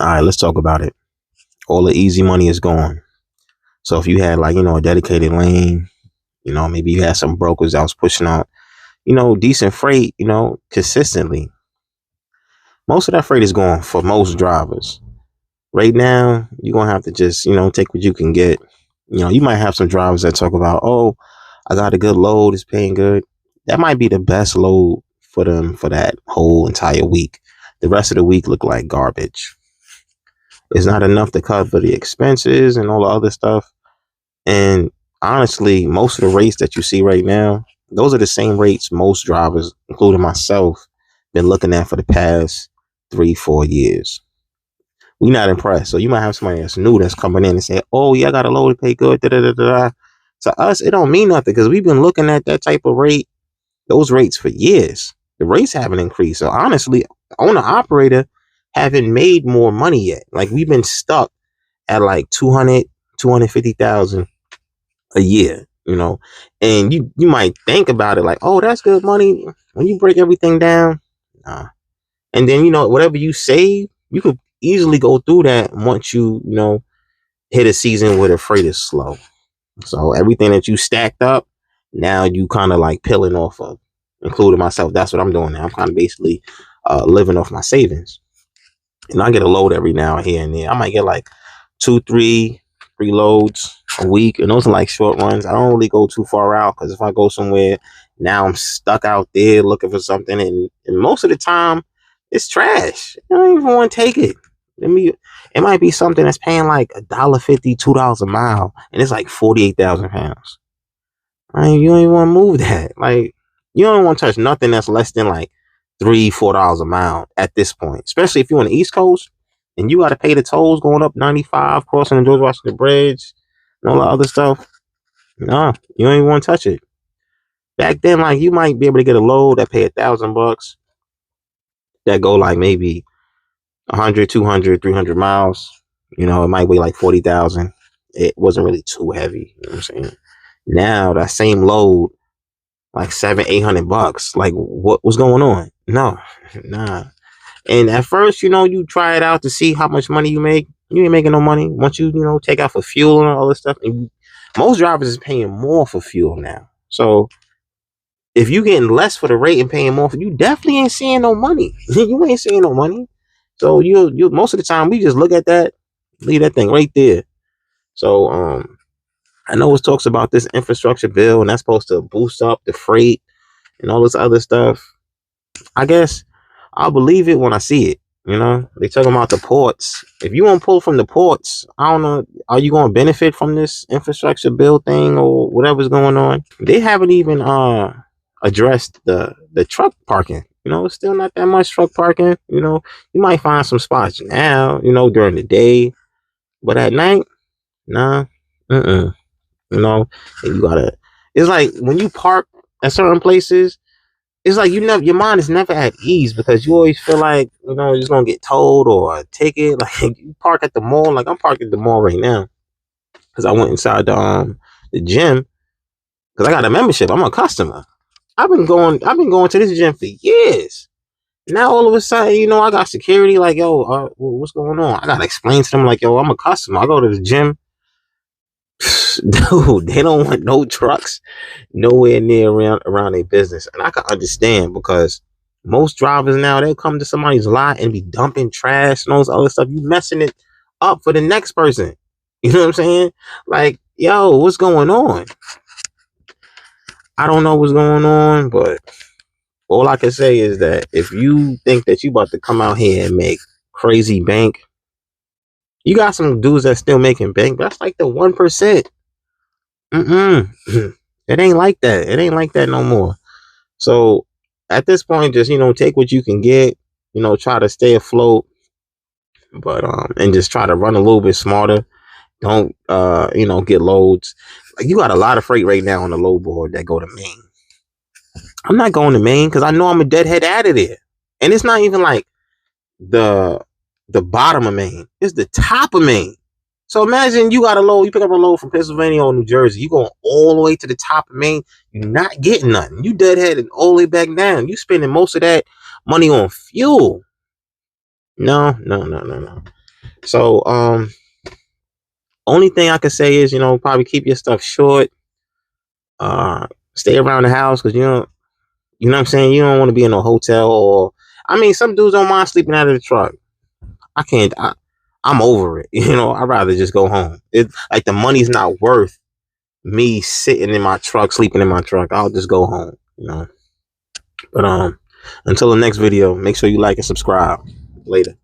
All right, let's talk about it. All the easy money is gone. So if you had like, a dedicated lane, maybe you had some brokers that was pushing out, decent freight, consistently. Most of that freight is gone for most drivers. Right now, you're gonna have to just, take what you can get. You might have some drivers that talk about, oh, I got a good load, it's paying good. That might be the best load for them for that whole entire week. The rest of the week look like garbage. It's not enough to cover the expenses and all the other stuff. And honestly, most of the rates that you see right now, those are the same rates most drivers, including myself, been looking at for the past 3-4 years. We not impressed. So you might have somebody that's new that's coming in and say, "Oh yeah, I got a load to pay good." Da, da, da, da. To us, it don't mean nothing because we've been looking at that type of rate, those rates for years. The rates haven't increased. So honestly, owner operator haven't made more money yet. Like we've been stuck at like 200, 250,000 a year, and you might think about it like, oh, that's good money. When you break everything down, nah. And then, whatever you save, you could easily go through that once you hit a season where the freight is slow. So everything that you stacked up, now you kind of like peeling off of, including myself. That's what I'm doing now. I'm kind of basically living off my savings. And I get a load every now and here and there. I might get like 2, 3 loads a week, and those are like short runs. I don't really go too far out because if I go somewhere, now I'm stuck out there looking for something, and most of the time it's trash. I don't even want to take it. It might be something that's paying like $1.50, $2 a mile, and it's like 48,000 pounds. I mean, you don't even want to move that. Like, you don't want to touch nothing that's less than like $3, $4 a mile at this point, especially if you're on the East Coast and you got to pay the tolls going up 95, crossing the George Washington Bridge, and all that other stuff. No, you don't even want to touch it. Back then, like you might be able to get a load that pay $1,000 that go like maybe 100, 200, 300 miles. It might weigh like 40,000. It wasn't really too heavy. You know what I'm saying? Now that same load, like 700, $800. Like what's going on? No, nah. And at first, you try it out to see how much money you make. You ain't making no money. Once you take out for fuel and all this stuff, and most drivers is paying more for fuel now. So if you getting less for the rate and paying more, you definitely ain't seeing no money. You ain't seeing no money. So you most of the time we just look at that, leave that thing right there. So I know it talks about this infrastructure bill and that's supposed to boost up the freight and all this other stuff. I guess I'll believe it when I see it. They talking about the ports. If you want to pull from the ports, I don't know, are you going to benefit from this infrastructure bill thing or whatever's going on? They haven't even addressed the truck parking. It's still not that much truck parking. You might find some spots now, during the day, but at night, nah. And you gotta. It's like when you park at certain places, it's like your mind is never at ease because you always feel like you're just gonna get towed or a ticket. Like you park at the mall, like I'm parking at the mall right now because I went inside the gym because I got a membership. I'm a customer. I've been going to this gym for years. Now all of a sudden, I got security. Like, yo, what's going on? I gotta explain to them, like, yo, I'm a customer. I go to the gym. Dude, they don't want no trucks nowhere near around their business, and I can understand because most drivers now they'll come to somebody's lot and be dumping trash and all this other stuff. You messing it up for the next person. You know what I'm saying? Like, yo, what's going on? I don't know what's going on, but all I can say is that if you think that you about to come out here and make crazy bank, you got some dudes that's still making bank. But that's like the 1%. It ain't like that. It ain't like that no more. So at this point, just take what you can get. Try to stay afloat, but and just try to run a little bit smarter. Don't get loads. Like you got a lot of freight right now on the load board that go to Maine. I'm not going to Maine because I know I'm a deadhead out of there, and it's not even like the bottom of Maine. It's the top of Maine. So imagine you got a load, you pick up a load from Pennsylvania or New Jersey, you going all the way to the top of Maine, you're not getting nothing. You deadheaded all the way back down. You spending most of that money on fuel. No. So, only thing I could say is, probably keep your stuff short. Stay around the house, because you know what I'm saying? You don't want to be in a hotel, or, I mean, some dudes don't mind sleeping out of the truck. I can't, I'm over it. I'd rather just go home. It, like, the money's not worth me sitting in my truck, sleeping in my truck. I'll just go home. But, until the next video, make sure you like and subscribe. Later.